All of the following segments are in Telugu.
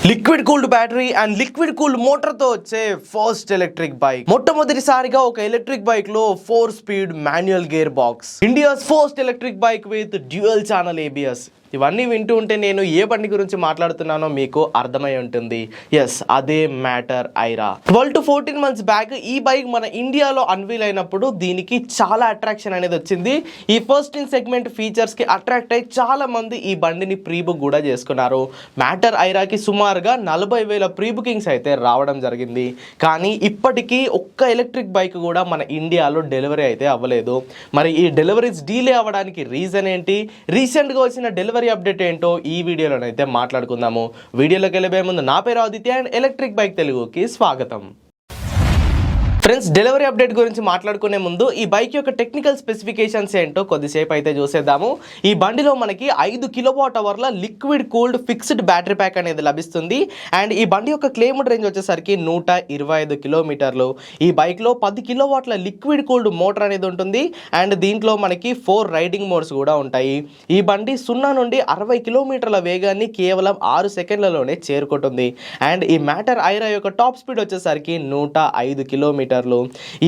Liquid cooled battery and liquid cooled motor తో వచ్చే ఫస్ట్ ఎలక్ట్రిక్ బైక్. మొట్టమొదటిసారిగా ఒక ఎలక్ట్రిక్ బైక్ లో 4 speed manual gear box. India's first electric bike with dual channel ABS. ఇవన్నీ వింటూ ఉంటే నేను ఏ బండి గురించి మాట్లాడుతున్నానో మీకు అర్థమై ఉంటుంది. ఎస్, అదే matter Aira. 12 to 14 months back ఈ బైక్ మన ఇండియాలో అన్వీల్ అయినప్పుడు దీనికి చాలా అట్రాక్షన్ అనేది వచ్చింది. ఈ ఫస్ట్ ఇన్ సెగ్మెంట్ ఫీచర్స్ కి అట్రాక్ట్ అయ్యి చాలా మంది ఈ బండిని ప్రీ బుక్ కూడా చేసుకున్నారు. మ్యాటర్ ఐరాకి సుమారుగా 40,000 ప్రీ బుకింగ్స్ అయితే రావడం జరిగింది. కానీ ఇప్పటికీ ఒక్క ఎలక్ట్రిక్ బైక్ కూడా మన ఇండియాలో డెలివరీ అయితే అవ్వలేదు. మరి ఈ డెలివరీస్ డీలే అవ్వడానికి రీజన్ ఏంటి, రీసెంట్గా వచ్చిన డెలివరీ అప్డేట్ ఏంటో ఈ వీడియోలోనైతే మాట్లాడుకుందాము. వీడియోలోకి వెళ్ళే ముందు నా పేరు ఆదిత్య అండ్ ఎలక్ట్రిక్ బైక్ తెలుగుకి స్వాగతం. ఫ్రెండ్స్, డెలివరీ అప్డేట్ గురించి మాట్లాడుకునే ముందు ఈ బైక్ యొక్క టెక్నికల్ స్పెసిఫికేషన్స్ ఏంటో కొద్దిసేపు అయితే చూసేద్దాము. ఈ బండిలో మనకి 5 kWh liquid cooled fixed battery pack అనేది లభిస్తుంది. అండ్ ఈ బండి యొక్క క్లెయిమ్డ్ రేంజ్ వచ్చేసరికి 125 కిలోమీటర్లు. ఈ బైక్లో 10 kW లిక్విడ్ కూల్డ్ మోటార్ అనేది ఉంటుంది. అండ్ దీంట్లో మనకి 4 రైడింగ్ మోడ్స్ కూడా ఉంటాయి. ఈ బండి 0 నుండి 60 కిలోమీటర్ల వేగాన్ని కేవలం 6 సెకండ్లలోనే చేరుకుంటుంది. అండ్ ఈ మ్యాటర్ ఐరా యొక్క టాప్ స్పీడ్ వచ్చేసరికి 105 కిలోమీటర్లు.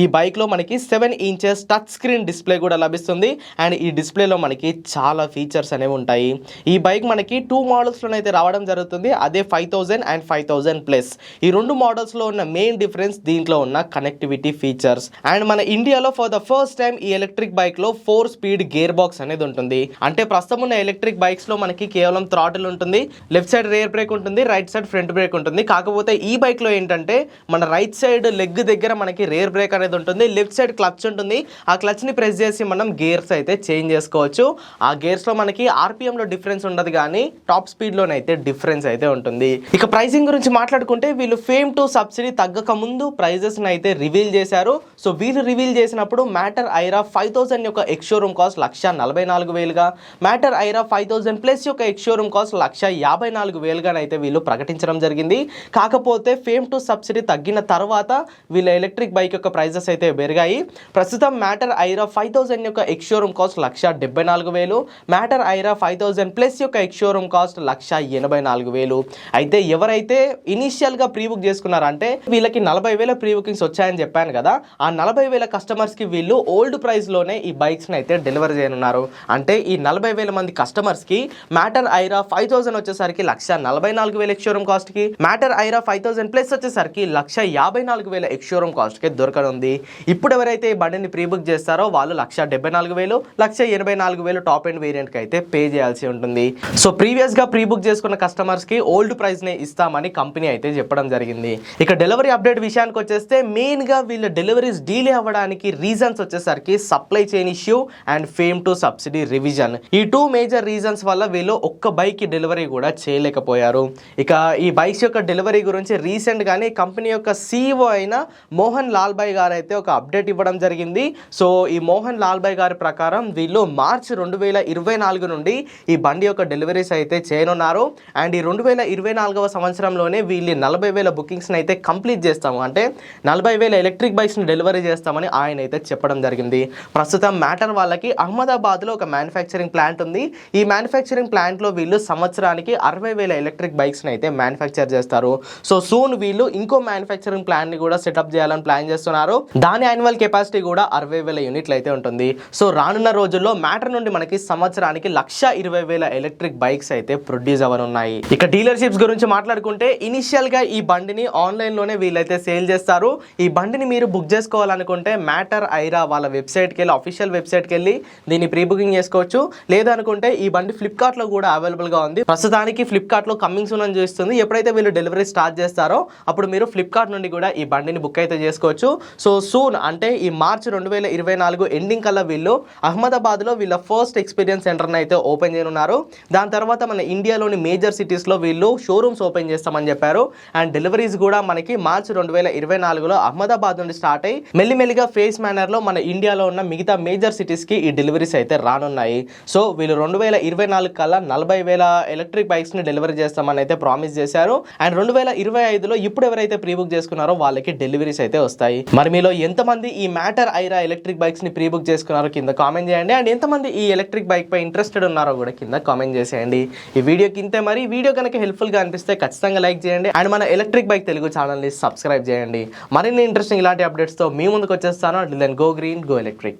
ఈ బైక్ లో మనకి 7 inches టచ్ స్క్రీన్ డిస్ప్లే కూడా లభిస్తుంది. అండ్ ఈ డిస్ప్లేలో మనకి చాలా ఫీచర్స్ అనేవి ఉంటాయి. ఈ బైక్ మనకి 2 మోడల్స్ లోనైతే రావడం జరుగుతుంది. అదే 5000 అండ్ 5000+. ఈ 2 మోడల్స్ లో ఉన్న మెయిన్ డిఫరెన్స్ దీంట్లో ఉన్న కనెక్టివిటీ ఫీచర్స్. అండ్ మన ఇండియాలో ఫర్ ద ఫస్ట్ టైం ఈ ఎలక్ట్రిక్ బైక్ లో 4 స్పీడ్ గేర్ బాక్స్ అనేది ఉంటుంది. అంటే ప్రస్తుతం ఉన్న ఎలక్ట్రిక్ బైక్స్ లో మనకి కేవలం థ్రాటిల్ ఉంటుంది, లెఫ్ట్ సైడ్ రేర్ బ్రేక్ ఉంటుంది, రైట్ సైడ్ ఫ్రంట్ బ్రేక్ ఉంటుంది. కాకపోతే ఈ బైక్ లో ఏంటంటే మన రైట్ సైడ్ లెగ్ దగ్గర మనకి రేర్ బ్రేక్ అనేది ఉంటుంది, లెఫ్ట్ సైడ్ క్లచ్ ఉంటుంది. ఆ క్లచ్ ని ప్రెస్ చేసి మనం గేర్స్ అయితే చేంజ్ చేసుకోవచ్చు. ఆ గేర్స్ లో మనకి RPM లో డిఫరెన్స్ ఉండదు, కానీ టాప్ స్పీడ్ లోనైతే డిఫరెన్స్ అయితే ఉంటుంది. ఇక ప్రైసింగ్ గురించి మాట్లాడుకుంటే వీళ్ళు ఫేమ్ టు సబ్సిడీ తగ్గక ముందు ప్రైజెస్ అయితే రివీల్ చేశారు. సో వీళ్ళు రివీల్ చేసినప్పుడు మ్యాటర్ ఐరా 5000 యొక్క ex showroom cost 144,000గా, matter Aira 5000+ యొక్క ఎక్స్ షోరూమ్ కాస్ట్ 154,000గా అయితే వీళ్ళు ప్రకటించడం జరిగింది. కాకపోతే ఫేమ్ టు సబ్సిడీ తగ్గిన తర్వాత వీళ్ళ ఎలక్ట్రిక్ బైక్ యొక్క ప్రైజెస్ అయితే పెరిగాయి. ప్రస్తుతం మ్యాటర్ ఐరా 5000 యొక్క ex showroom cost 174,000, matter Aira 5000+ యొక్క ఎక్స్ షోరూమ్ కాస్ట్ 184,000. అయితే ఎవరైతే ఇనిషియల్ గా ప్రీ బుక్ చేసుకున్నారంటే వీళ్ళకి 40,000 ప్రీ బుకింగ్స్ వచ్చాయని చెప్పాను కదా, ఆ 40,000 కస్టమర్స్ కి వీళ్ళు ఓల్డ్ ప్రైస్ లోనే ఈ బైక్స్ ని అయితే డెలివర్ చేయనున్నారు. అంటే ఈ 40,000 మంది కస్టమర్స్ కి మ్యాటర్ ఐరా 5000 వచ్చేసరికి 144,000 ఎక్స్ షోరూమ్ కాస్ట్ కి, మ్యాటర్ ఐరా 5000+ వచ్చేసరికి 154,000 ఎక్స్ షోరూమ్ కాస్ట్ కి దొరకనుంది. ఇప్పుడు ఎవరైతే ఈ బండిని ప్రీ బుక్ చేస్తారో వాళ్ళు 174,000, 184,000 టాప్ ఎండ్ వేరియంట్ కి అయితే పే చేయాల్సి ఉంటుంది. సో ప్రీవియస్ గా ప్రీ బుక్ చేసుకున్న కస్టమర్స్ కి ఓల్డ్ ప్రైస్ నే ఇస్తామని కంపెనీ అయితే చెప్పడం జరిగింది. ఇక డెలివరీ అప్డేట్ విషయానికి వచ్చేస్తే మెయిన్ గా వీళ్ళ డెలివరీస్ డీలే అవ్వడానికి రీజన్స్ వచ్చేసరికి supply chain issue and fame to subsidy revision. ఈ 2 మేజర్ రీజన్స్ వల్ల వీళ్ళు ఒక్క బైక్ కి డెలివరీ కూడా చేయలేకపోయారు. ఇక ఈ బైక్స్ యొక్క డెలివరీ గురించి రీసెంట్ గానే కంపెనీ యొక్క CEO అయిన మోహన్ లాల్ భాయ్ గారు అయితే ఒక అప్డేట్ ఇవ్వడం జరిగింది. సో ఈ మోహన్ లాల్ భాయ్ గారి ప్రకారం వీళ్ళు మార్చి 2024 నుండి ఈ బండి యొక్క డెలివరీస్ అయితే చేయనున్నారు. అండ్ ఈ 2024వ సంవత్సరంలోనే వీళ్ళు 40,000 బుకింగ్స్ని అయితే కంప్లీట్ చేస్తాము, అంటే 40,000 ఎలక్ట్రిక్ బైక్స్ని డెలివరీ చేస్తామని ఆయన అయితే చెప్పడం జరిగింది. ప్రస్తుతం మ్యాటర్ వాళ్ళకి అహ్మదాబాద్లో ఒక మ్యానుఫ్యాక్చరింగ్ ప్లాంట్ ఉంది. ఈ మ్యానుఫ్యాక్చరింగ్ ప్లాంట్లో వీళ్ళు సంవత్సరానికి 60,000 ఎలక్ట్రిక్ బైక్స్ని అయితే మ్యానుఫ్యాక్చర్ చేస్తారు. సో సూన్ వీళ్ళు ఇంకో మ్యానుఫ్యాక్చరింగ్ ప్లాన్ ని కూడా సెటప్ చేయాలని ప్లాన్ చేస్తున్నారు. దాని యాన్యువల్ కెపాసిటీ కూడా 60,000 యూనిట్లు అయితే ఉంటుంది. సో రానున్న రోజుల్లో మ్యాటర్ నుండి మనకి సంవత్సరానికి 120,000 ఎలక్ట్రిక్ బైక్స్ అయితే ప్రొడ్యూస్ అవ్వనున్నాయి. ఇక డీలర్షిప్స్ గురించి మాట్లాడుకుంటే ఇనిషియల్ గా ఈ బండిని ఆన్లైన్ లోనే వీళ్ళైతే సేల్ చేస్తారు. ఈ బండిని మీరు బుక్ చేసుకోవాలనుకుంటే మ్యాటర్ ఐరా వాళ్ళ వెబ్సైట్కి వెళ్ళి, అఫీషియల్ వెబ్సైట్కి వెళ్ళి దీన్ని ప్రీ బుకింగ్ చేసుకోవచ్చు. లేదనుకుంటే ఈ బండి ఫ్లిప్కార్ట్ లో కూడా అవైలబుల్ గా ఉంది. ప్రస్తుతానికి ఫ్లిప్కార్ట్ లో కమింగ్ సూన్ అని చూస్తుంది. ఎప్పుడైతే వీళ్ళు డెలివరీ స్టార్ట్ చేస్తారో అప్పుడు మీరు ఫ్లిప్కార్ట్ నుండి కూడా ఈ బండిని బుక్ అయితే చేసుకోవచ్చు. సో సూన్ అంటే ఈ మార్చి 2024 ఎండింగ్ కల్లా వీళ్ళు అహ్మదాబాద్లో వీళ్ళ ఫస్ట్ ఎక్స్పీరియన్స్ సెంటర్ని అయితే ఓపెన్ చేయనున్నారు. దాని తర్వాత మన ఇండియాలోని మేజర్ సిటీస్లో వీళ్ళు షోరూమ్స్ ఓపెన్ చేస్తామని చెప్పారు. అండ్ డెలివరీస్ కూడా మనకి మార్చి 2024లో అహ్మదాబాద్ నుండి స్టార్ట్ అయ్యి మెల్లిమెల్లిగా ఫేస్ మేనర్లో మన ఇండియాలో ఉన్న మిగతా మేజర్ సిటీస్కి ఈ డెలివరీస్ అయితే రానున్నాయి. సో వీళ్ళు 2024 కల్లా 40,000 ఎలక్ట్రిక్ బైక్స్ని డెలివరీ చేస్తామని అయితే ప్రామిస్ చేశారు. అండ్ 2025లో ఇప్పుడు ఎవరైతే ప్రీ బుక్ చేసుకున్నారో వాళ్ళకి డెలివరీస్ అయితే వస్తాయి. మరి మీలో ఎంతమంది ఈ మ్యాటర్ ఐరా ఎలక్ట్రిక్ బైక్స్ ని ప్రీ బుక్ చేసుకున్నారో కింద కామెంట్ చేయండి. అండ్ ఎంతమంది ఈ ఎలక్ట్రిక్ బైక్ పై ఇంట్రెస్టెడ్ ఉన్నారో కూడా కింద కామెంట్ చేసేయండి. ఈ వీడియోకి ఇంతే. మరి ఈ వీడియో కనుక హెల్ప్ఫుల్ గా అనిపిస్తే ఖచ్చితంగా లైక్ చేయండి. అండ్ మన ఎలక్ట్రిక్ బైక్ తెలుగు ఛానల్ ని సబ్స్క్రైబ్ చేయండి. మరిన్ని ఇంట్రెస్టింగ్ ఇలాంటి అప్డేట్స్ తో మీ ముందుకు వచ్చేస్తాను. Until then, go green, go electric.